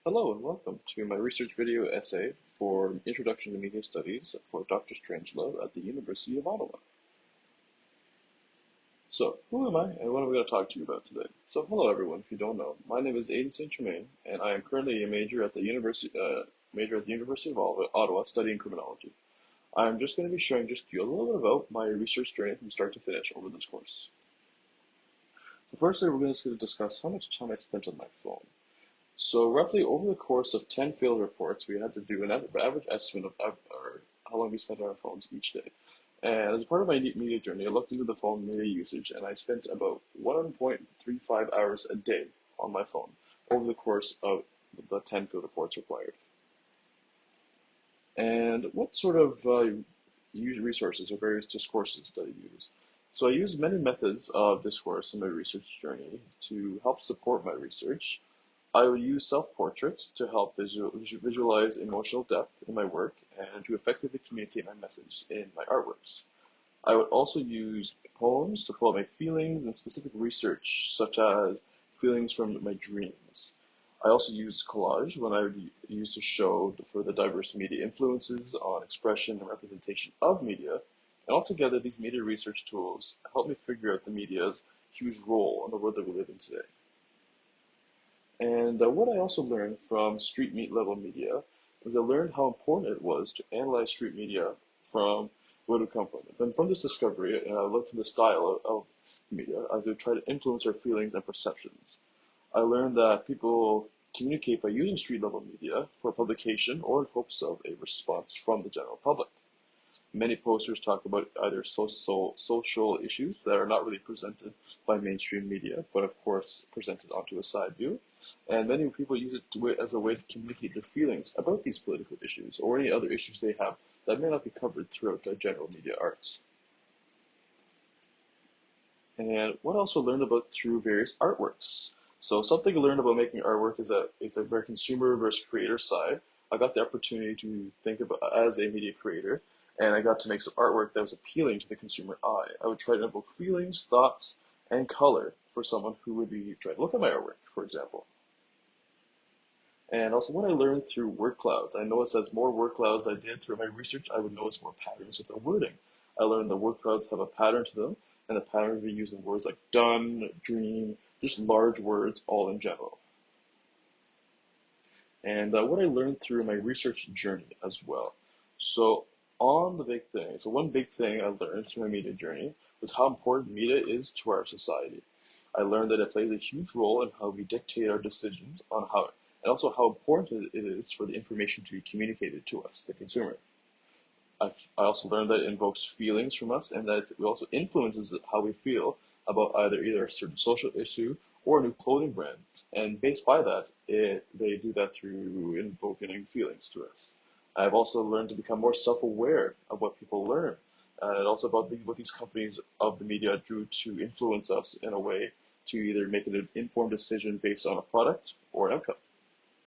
Hello and welcome to my research video essay for Introduction to Media Studies for Dr. Strangelove at the University of Ottawa. So, who am I and what am I going to talk to you about today? So, hello everyone, if you don't know, my name is Aidan St. Germain and I am currently a major at the University of Ottawa studying criminology. I'm just going to be sharing just you a little bit about my research journey from start to finish over this course. So firstly, we're going to discuss how much time I spent on my phone. So roughly over the course of 10 field reports, we had to do an average estimate of how long we spent on our phones each day. And as a part of my media journey, I looked into the phone media usage, and I spent about 1.35 hours a day on my phone over the course of the 10 field reports required. And what sort of resources or various discourses did I use? So I used many methods of discourse in my research journey to help support my research. I will use self-portraits to help visualize emotional depth in my work and to effectively communicate my message in my artworks. I would also use poems to pull out my feelings and specific research, such as feelings from my dreams. I also use collage when I would use to show for the diverse media influences on expression and representation of media. And altogether, these media research tools help me figure out the media's huge role in the world that we live in today. And what I also learned from street meat level media was I learned how important it was to analyze street media from where it come from. And from this discovery, I looked from the style of media as they try to influence our feelings and perceptions. I learned that people communicate by using street level media for publication or in hopes of a response from the general public. Many posters talk about either social issues that are not really presented by mainstream media, but of course presented onto a side view. And many people use it as a way to communicate their feelings about these political issues or any other issues they have that may not be covered throughout the general media arts. And what I also learned about through various artworks. So something I learned about making artwork is a very consumer versus creator side. I got the opportunity to think about as a media creator, and I got to make some artwork that was appealing to the consumer eye. I would try to evoke feelings, thoughts, and color for someone who would be trying to look at my artwork, for example. And also what I learned through word clouds. I noticed as more word clouds I did through my research, I would notice more patterns with the wording. I learned the word clouds have a pattern to them, and the pattern would be using words like done, dream, just large words all in general. And what I learned through my research journey as well. So one big thing I learned through my media journey was how important media is to our society. I learned that it plays a huge role in how we dictate our decisions and also how important it is for the information to be communicated to us, the consumer. I also learned that it invokes feelings from us and that it also influences how we feel about either a certain social issue or a new clothing brand. And based by that, they do that through invoking feelings through us. I've also learned to become more self-aware of what people learn, and also about what these companies of the media do to influence us in a way to either make an informed decision based on a product or an outcome.